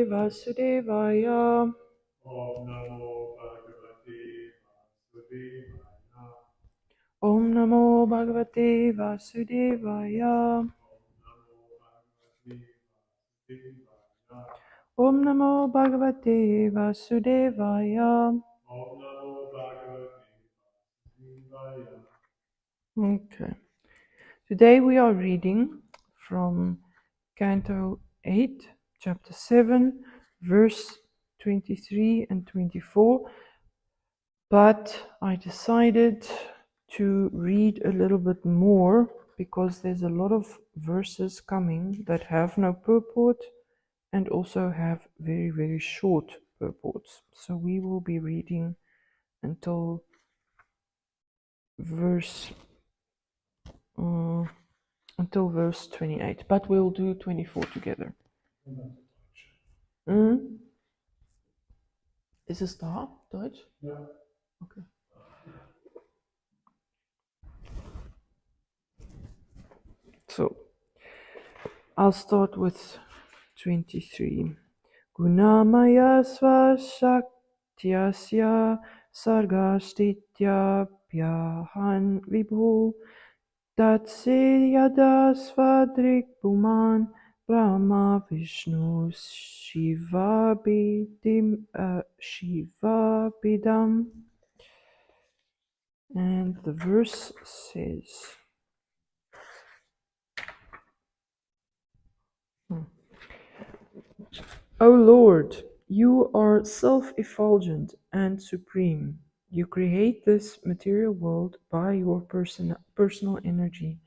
Vasudevaya. Om Namo Bhagavate Vasudevaya. Om Namo Bhagavate Vasudevaya. Okay. Today we are reading from Canto 8, Chapter 7, verse 23 and 24. But I decided to read a little bit more because there's a lot of verses coming that have no purport and also have very, very short purports. So we will be reading until verse 28, but we'll do 24 together. Is es da, Deutsch? Ja. Okay. So, I'll start with 23. Gunamaya svashakyasya sargastitya pyahan vibhu tatse yada svadrik puman Brahma Vishnu Shivabidam. And the verse says, O Lord, you are self-effulgent and supreme. You create this material world by your personal energy,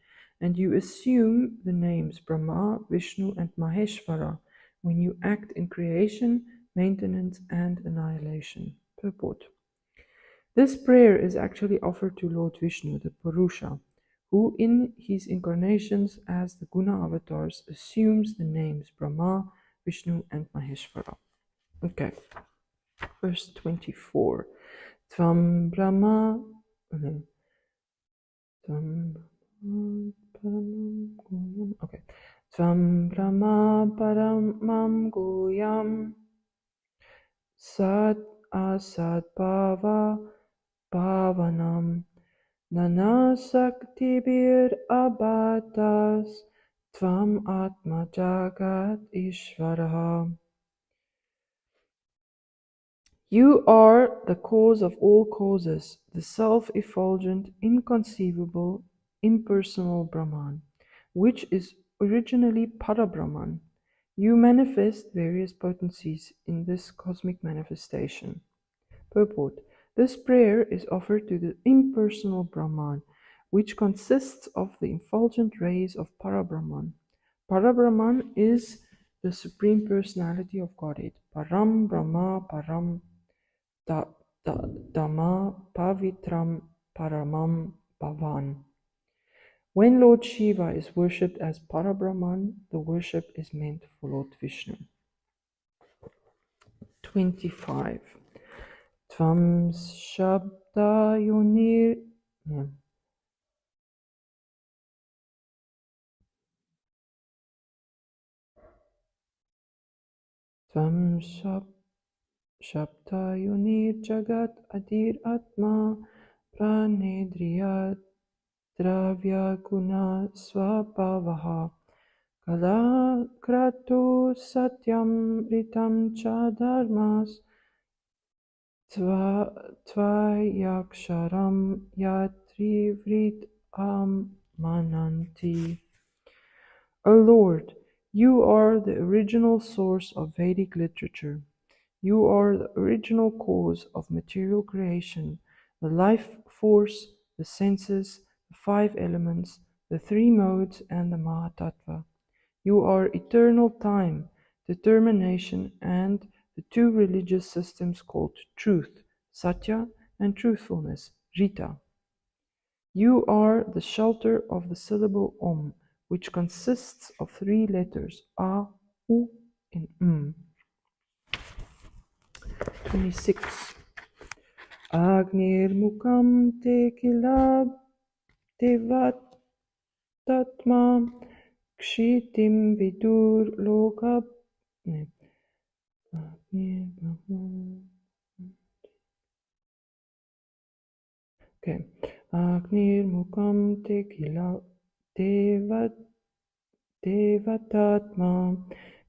and you assume the names Brahma, Vishnu, and Maheshvara when you act in creation, maintenance, and annihilation. Purport. This prayer is actually offered to Lord Vishnu, the Purusha, who in his incarnations as the Guna avatars assumes the names Brahma, Vishnu, and Maheshvara. Okay, verse 24. Tvam Brahma. Okay. Tvam Brahma Paramam Goyam Sat Asat Bhava Bhavanam Nana Saktibir Abatas Tvam Atma Jagat Ishvaraha. You are the cause of all causes, the self-effulgent, inconceivable, impersonal Brahman, which is originally Parabrahman. You manifest various potencies in this cosmic manifestation. Purport. This prayer is offered to the impersonal Brahman, which consists of the effulgent rays of Parabrahman. Parabrahman is the Supreme Personality of Godhead. Param Brahma Param Dhamma Pavitram Paramam Bhavan. When Lord Shiva is worshipped as Parabrahman, the worship is meant for Lord Vishnu. 25. Tvam Shabda Yunir. Tvam Shabda Yunir Jagat Adir Atma Pranedriyat Dravya Guna Swabhavaha Kala Kratu Satyam Ritam Cha Dharmas Tvayaksharam Yatrivrit Mananti. O Lord, you are the original source of Vedic literature. You are the original cause of material creation, the life force, the senses, the five elements, the three modes, and the Mahatattva. You are eternal time, determination, and the two religious systems called truth, Satya, and truthfulness, Rita. You are the shelter of the syllable Om, which consists of three letters, A, U, and M. 26. Agnir Mukam Te Kilab Devatatma Kshitim Vidur Lokab mukam tekila devatatma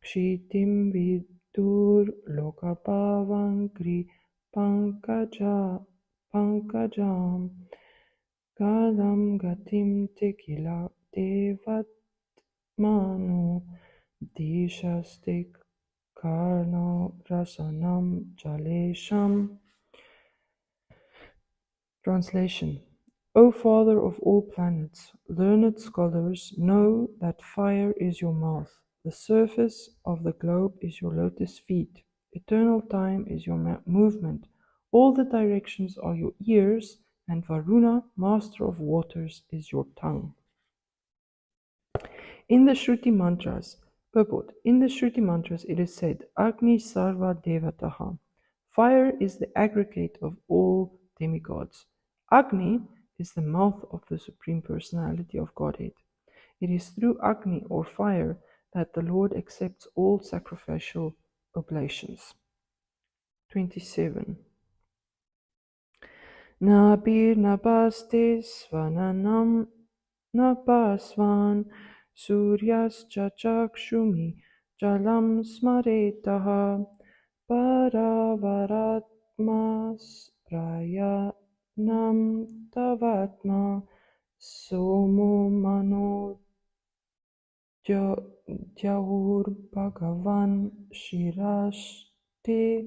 kshitim vidur lokapavankri pankajam kalam gatim tekila devatmanu dishastik karno rasanam jalesham. Translation. O Father of all planets, learned scholars know that fire is your mouth, the surface of the globe is your lotus feet, eternal time is your movement, all the directions are your ears, and Varuna, master of waters, is your tongue. In the Shruti mantras, purport, in the Shruti mantras it is said, Agni Sarva Devataha. Fire is the aggregate of all demigods. Agni is the mouth of the Supreme Personality of Godhead. It is through Agni or fire that the Lord accepts all sacrificial oblations. 27. Nabir nabaste svananam nabasvan suryas chakshumi jalam smaretaha paravaratmas prayanam tavatma somo mano jahur bhagavan shirashte.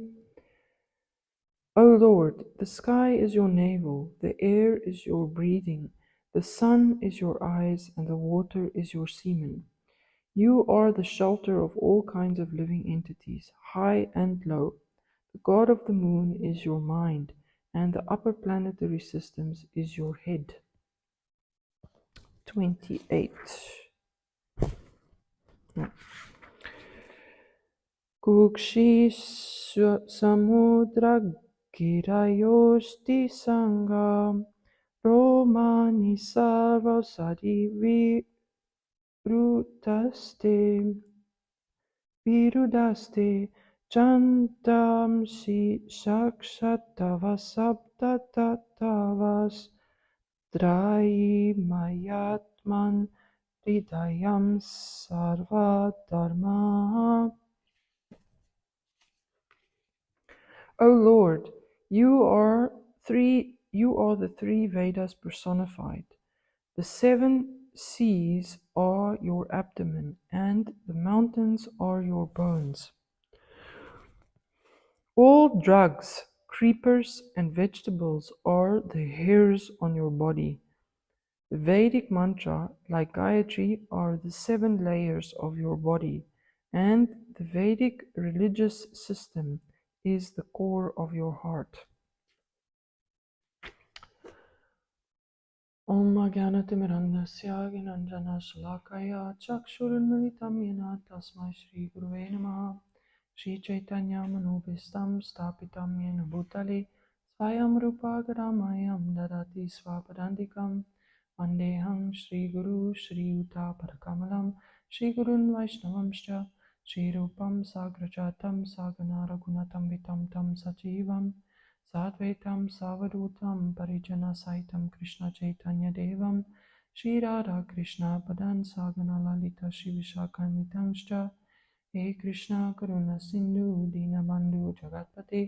O Lord, the sky is your navel, the air is your breathing, the sun is your eyes, and the water is your semen. You are the shelter of all kinds of living entities, high and low. The god of the moon is your mind, and the upper planetary systems is your head. 28. Kukshi samudra girayosti sangam romani sarvasadi virudaste chantamsi sakshatavasabdatatavas Draimayatman Hridayam Sarva Dharma. O Lord, you are the three Vedas personified. The 7 seas are your abdomen, and the mountains are your bones. All drugs, creepers, and vegetables are the hairs on your body. The Vedic mantra, like Gayatri, are the 7 layers of your body, and the Vedic religious system is the core of your heart. Om Jnanatimirandasya Gnananjana Shalakaya Chakshurunmilitam Yena Tasmai Shri Guruve Namaha Shri Chaitanya Manobhistam Stapitam Yena Bhutale Swayam Rupa Garamayam Dadati Swapadandikam Vandeham Shri Guru Shri Yuta Parakamalam Shri Gurun Vaishnavamscha Shri Rupam Sagrajatam Sagana Raghunatam Vitam Tam Sajivam Sadvaitam Savadutam Parijana Saitam Krishna Chaitanya Devam Shri Radha Krishna Padan Sagana Lalita Shri Vishakhanitangscha He Krishna Karuna Sindhu Dinabandhu Jagatpate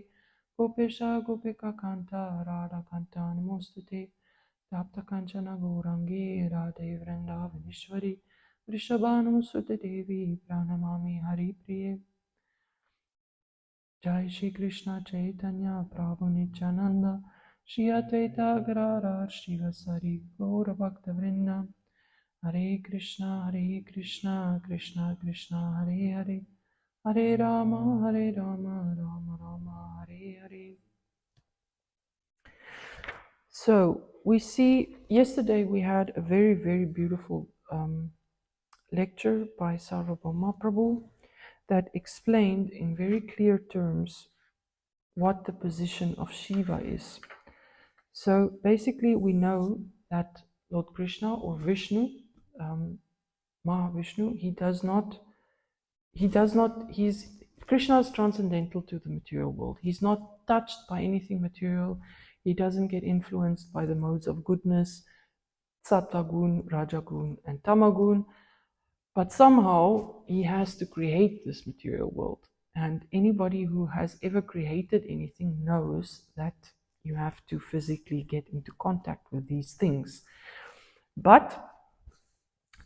Gopesha Gopika Kanta Radha Kanta Namostate Tapta Kanchana Gourangi Radhe Vrindavaneshwari Vrishabhanu Sute Devi Pranamami Hari Priye Jai Shri Krishna Chaitanya Prabhu Nityananda Shri Advaita Gadadhar Shivasari Gaura Bhakta Vrinda Hare Krishna Krishna Krishna Hare Hare Hare Rama Rama Rama Hare Hare. So we see, yesterday we had a very, very beautiful lecture by Sarvabhauma Prabhu that explained in very clear terms what the position of Shiva is. So basically we know that Lord Krishna or Vishnu, Mahavishnu, Krishna is transcendental to the material world. He's not touched by anything material. He doesn't get influenced by the modes of goodness. Sattvagun, Rajagun, and Tamagun. But somehow he has to create this material world. And anybody who has ever created anything knows that you have to physically get into contact with these things. But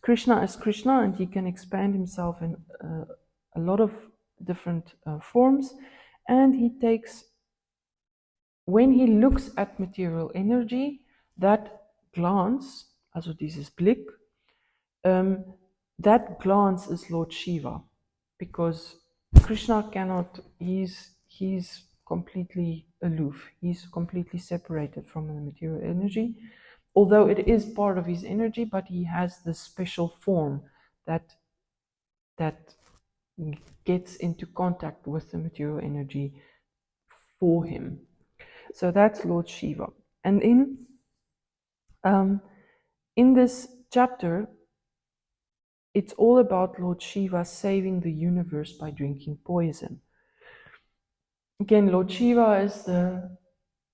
Krishna is Krishna, and he can expand himself in a lot of different forms. And he takes, when he looks at material energy, that glance, also dieses Blick, that glance is Lord Shiva, because Krishna cannot, he's completely aloof, he's completely separated from the material energy, although it is part of his energy, but he has this special form that gets into contact with the material energy for him. So that's Lord Shiva. And in this chapter, it's all about Lord Shiva saving the universe by drinking poison. Again, Lord Shiva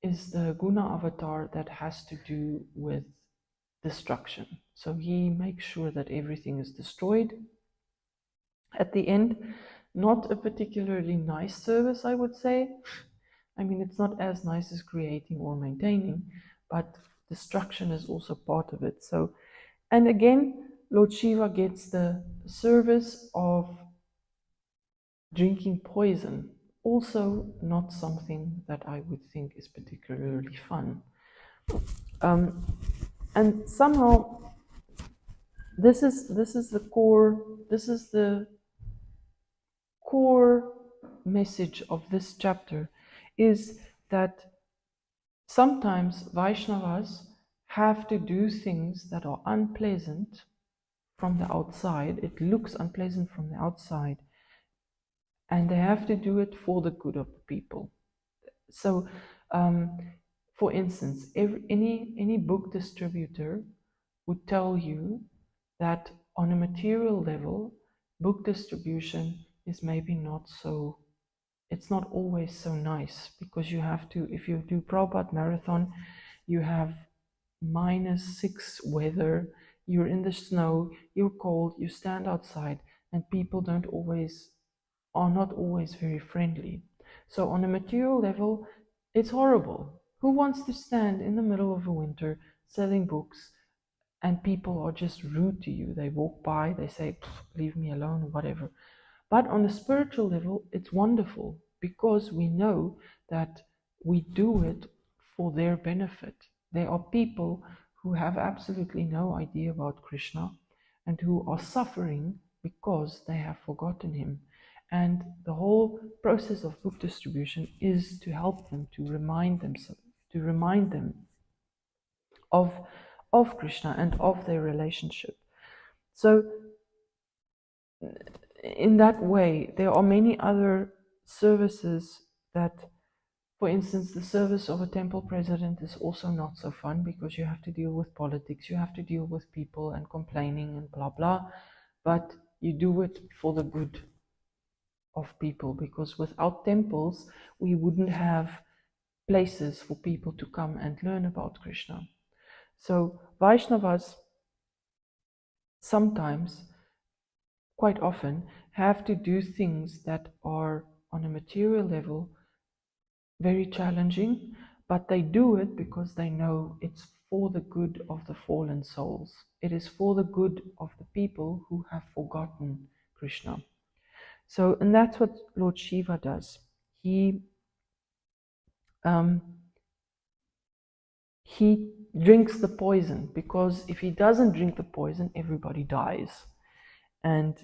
is the Guna avatar that has to do with destruction. So he makes sure that everything is destroyed. At the end, not a particularly nice service, I would say. I mean, it's not as nice as creating or maintaining, but destruction is also part of it. So, and again, Lord Shiva gets the service of drinking poison. Also, not something that I would think is particularly fun. And somehow, this is the core message of this chapter, is that sometimes Vaishnavas have to do things that are unpleasant from the outside. It looks unpleasant from the outside, and they have to do it for the good of the people. So, for instance, any book distributor would tell you that on a material level, book distribution is maybe not so, it's not always so nice, because you have to, if you do Prabhupada Marathon, you have -6 weather, you're in the snow, you're cold, you stand outside, and people are not always very friendly. So on a material level, it's horrible. Who wants to stand in the middle of a winter selling books and people are just rude to you? They walk by, they say, leave me alone, whatever. But on a spiritual level, it's wonderful, because we know that we do it for their benefit. There are people who have absolutely no idea about Krishna and who are suffering because they have forgotten him. And the whole process of book distribution is to help them, to remind them of Krishna and of their relationship. So in that way, there are many other services that, for instance, the service of a temple president is also not so fun, because you have to deal with politics, you have to deal with people and complaining and blah blah, but you do it for the good of people, because without temples we wouldn't have places for people to come and learn about Krishna. So Vaishnavas sometimes, quite often, have to do things that are on a material level very challenging, but they do it because they know it's for the good of the fallen souls. It is for the good of the people who have forgotten Krishna. So, and that's what Lord Shiva does. He drinks the poison, because if he doesn't drink the poison, everybody dies. And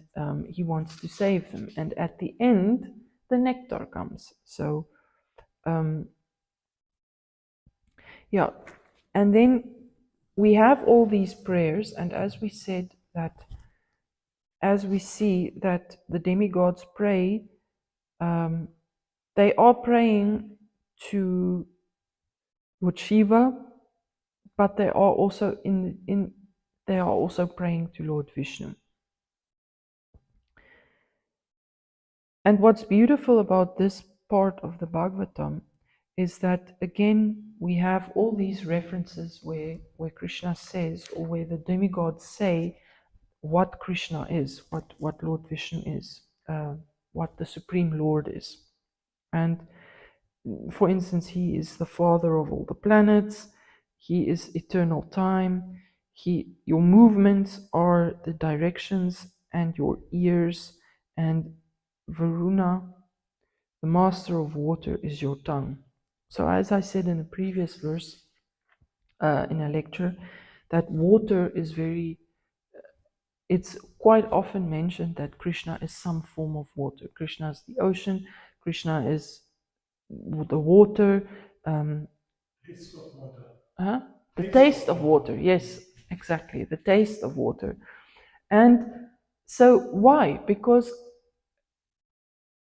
he wants to save them. And at the end, the nectar comes. So, yeah. And then we have all these prayers, and as we see that the demigods pray, they are praying to Lord Shiva, but they are also they are also praying to Lord Vishnu. And what's beautiful about this part of the Bhagavatam is that, again, we have all these references where Krishna says, or where the demigods say what Krishna is, what Lord Vishnu is, what the Supreme Lord is. And for instance, he is the father of all the planets, he is eternal time, your movements are the directions, and your ears, and Varuna, the master of water, is your tongue. So as I said in the previous verse, in a lecture, that water is it's quite often mentioned that Krishna is some form of water. Krishna is the ocean, Krishna is the water. Taste of water. The taste of water, yes, exactly, the taste of water. And so why? Because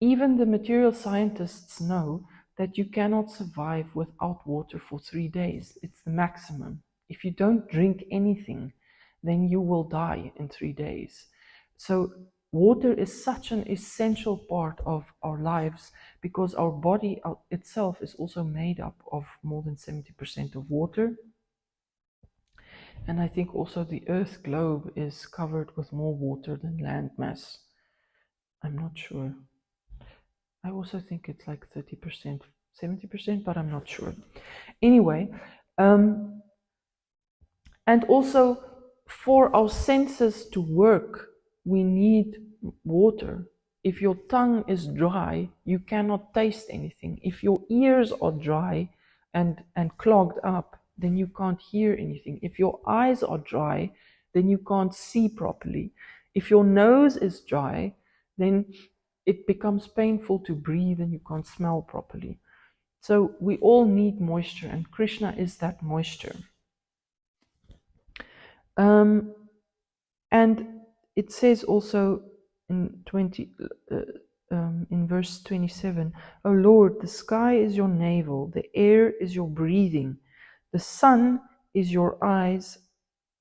even the material scientists know that you cannot survive without water for 3 days. It's the maximum. If you don't drink anything, then you will die in 3 days. So water is such an essential part of our lives because our body itself is also made up of more than 70% of water. And I think also the Earth globe is covered with more water than land mass. I'm not sure. I also think it's like 30%, 70%, but I'm not sure. Anyway, and also for our senses to work, we need water. If your tongue is dry, you cannot taste anything. If your ears are dry and clogged up, then you can't hear anything. If your eyes are dry, then you can't see properly. If your nose is dry, then it becomes painful to breathe and you can't smell properly. So we all need moisture, and Krishna is that moisture. And it says also in in verse 27, "O Lord, the sky is your navel, the air is your breathing, the sun is your eyes,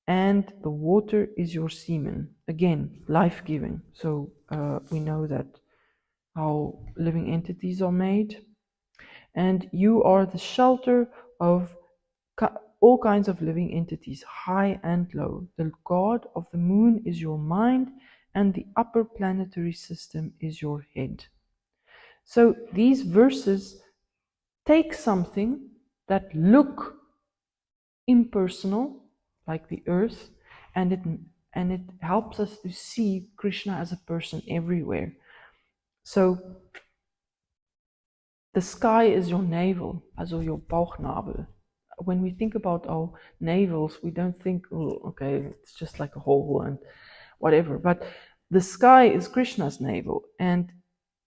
and the water is your semen." Again, life-giving. So we know that how living entities are made. And you are the shelter of all kinds of living entities, high and low. The god of the moon is your mind, and the upper planetary system is your head. So these verses take something that look impersonal, like the earth, and it helps us to see Krishna as a person everywhere. So the sky is your navel, also your Bauchnabel. When we think about our navels, we don't think, oh, okay, it's just like a hole and whatever. But the sky is Krishna's navel. And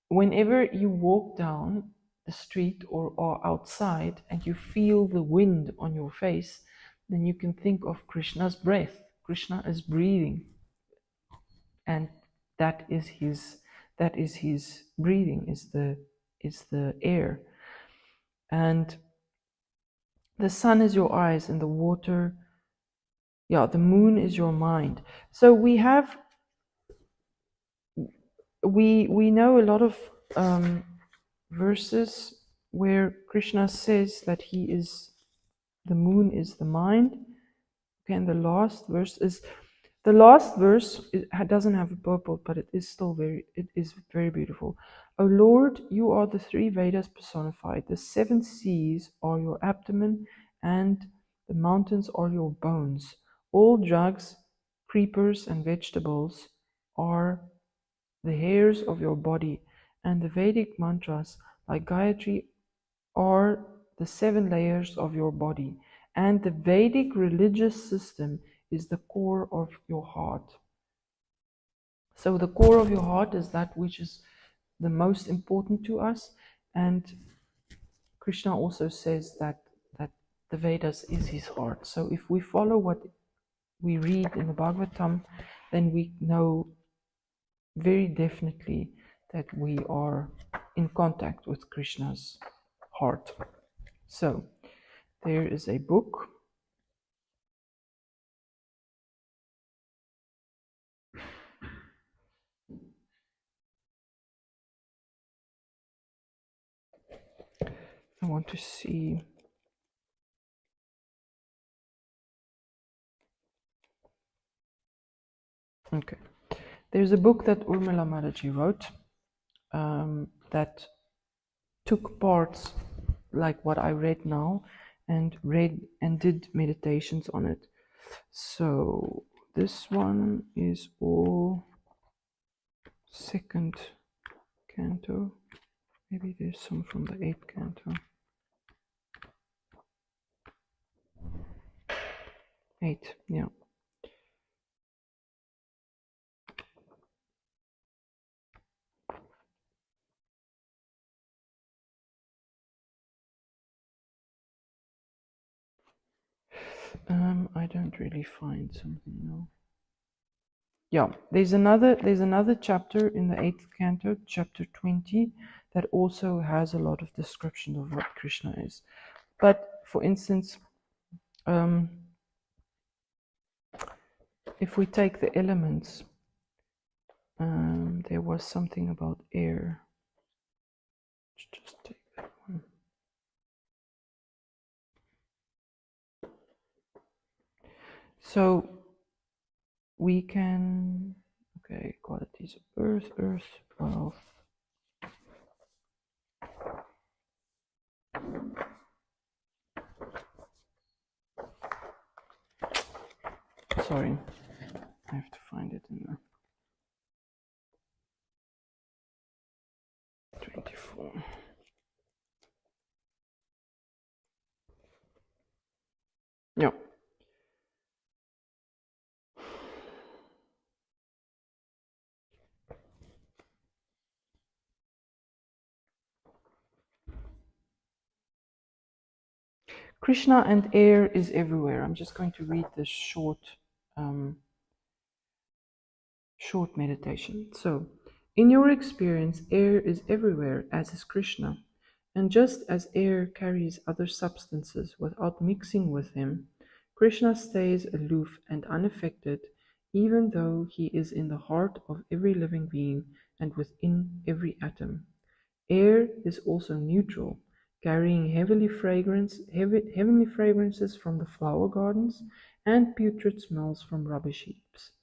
whenever you walk down the street or are outside and you feel the wind on your face, then you can think of Krishna's breath. Krishna is breathing. And that is his breathing, is the air. And the sun is your eyes, and the water, the moon is your mind. So we know a lot of verses where Krishna says that the moon is the mind. Okay, and the last verse doesn't have a purport, but it is very beautiful. O Lord, you are the 3 Vedas personified. The 7 seas are your abdomen, and the mountains are your bones. All drugs, creepers, and vegetables are the hairs of your body, and the Vedic mantras, like Gayatri, are the 7 layers of your body, and the Vedic religious system is the core of your heart. So the core of your heart is that which is the most important to us, and Krishna also says that the Vedas is his heart. So if we follow what we read in the Bhagavatam, then we know very definitely that we are in contact with Krishna's heart. So there is a book. I want to see Okay. There's a book that Urmila Mataji wrote that took parts like what I read now and did meditations on it. So this one is all second canto. Maybe there's some from the 8th canto. 8, yeah. I don't really find something now. Yeah, there's another chapter in the 8th canto, chapter 20, that also has a lot of description of what Krishna is. But for instance, if we take the elements, there was something about air. Let's just take that one. So we can, okay, qualities of earth, 12. Sorry, I have to find it in the 24. Yeah. Krishna and air is everywhere. I'm just going to read this short meditation. So, in your experience, air is everywhere, as is Krishna. And just as air carries other substances without mixing with them, Krishna stays aloof and unaffected, even though he is in the heart of every living being and within every atom. Air is also neutral, carrying heavenly fragrances from the flower gardens and putrid smells from rubbish heaps.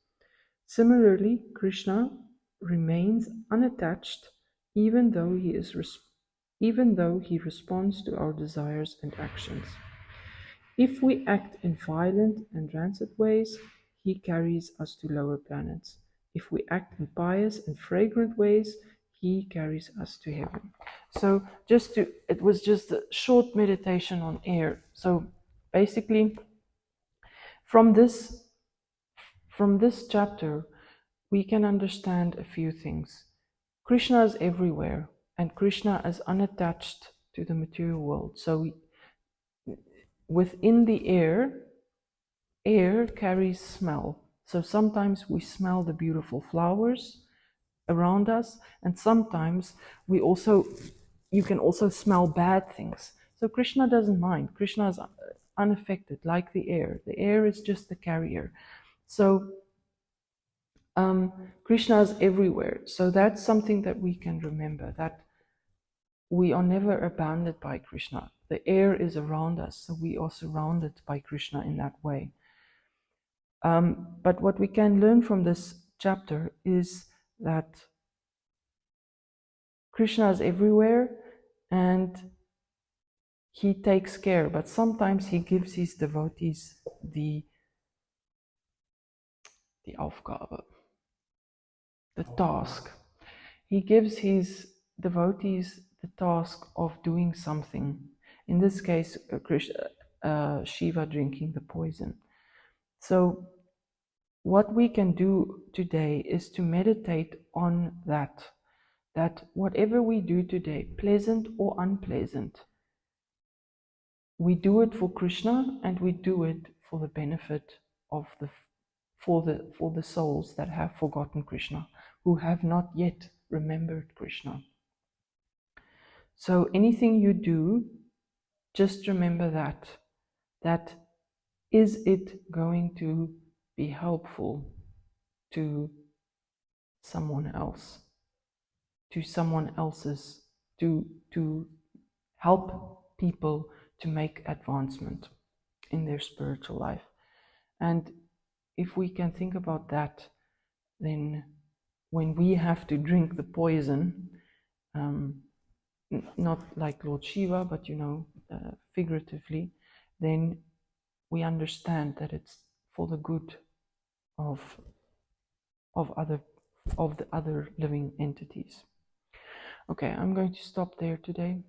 Similarly, Krishna remains unattached even though he responds to our desires and actions. If we act in violent and rancid ways, he carries us to lower planets. If we act in pious and fragrant ways, he carries us to heaven. So it was just a short meditation on air. So basically, from this chapter, we can understand a few things. Krishna is everywhere, and Krishna is unattached to the material world. So within the air carries smell. So sometimes we smell the beautiful flowers around us, and sometimes you can also smell bad things. So Krishna doesn't mind. Krishna is unaffected, like the air. The air is just the carrier. So Krishna is everywhere. So that's something that we can remember, that we are never abandoned by Krishna. The air is around us, so we are surrounded by Krishna in that way. But what we can learn from this chapter is that Krishna is everywhere and he takes care, but sometimes he gives his devotees the Aufgabe, the task. He gives his devotees the task of doing something. In this case, Shiva drinking the poison. So what we can do today is to meditate on that whatever we do today, pleasant or unpleasant, we do it for Krishna and we do it for the benefit of for the souls that have forgotten Krishna, who have not yet remembered Krishna. So anything you do, just remember that is it going to be helpful to someone else, to help people to make advancement in their spiritual life. And if we can think about that, then when we have to drink the poison, not like Lord Shiva, but figuratively, then we understand that it's for the good of the other living entities. Okay, I'm going to stop there today.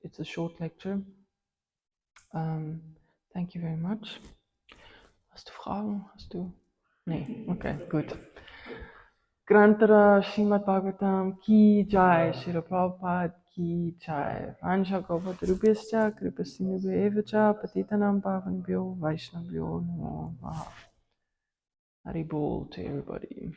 It's a short lecture. Thank you very much. Hast du Fragen? Nee, okay, gut. Grantara Srimad Bhagavatam Ki Jai, Srila Prabhupada Ki Jai. Vansha Gopatarubhyascha Kripasinubhyo Evacha Patitanam Pavanebhyo Vaishnavyo Namo Namaha. Hari Bol to everybody.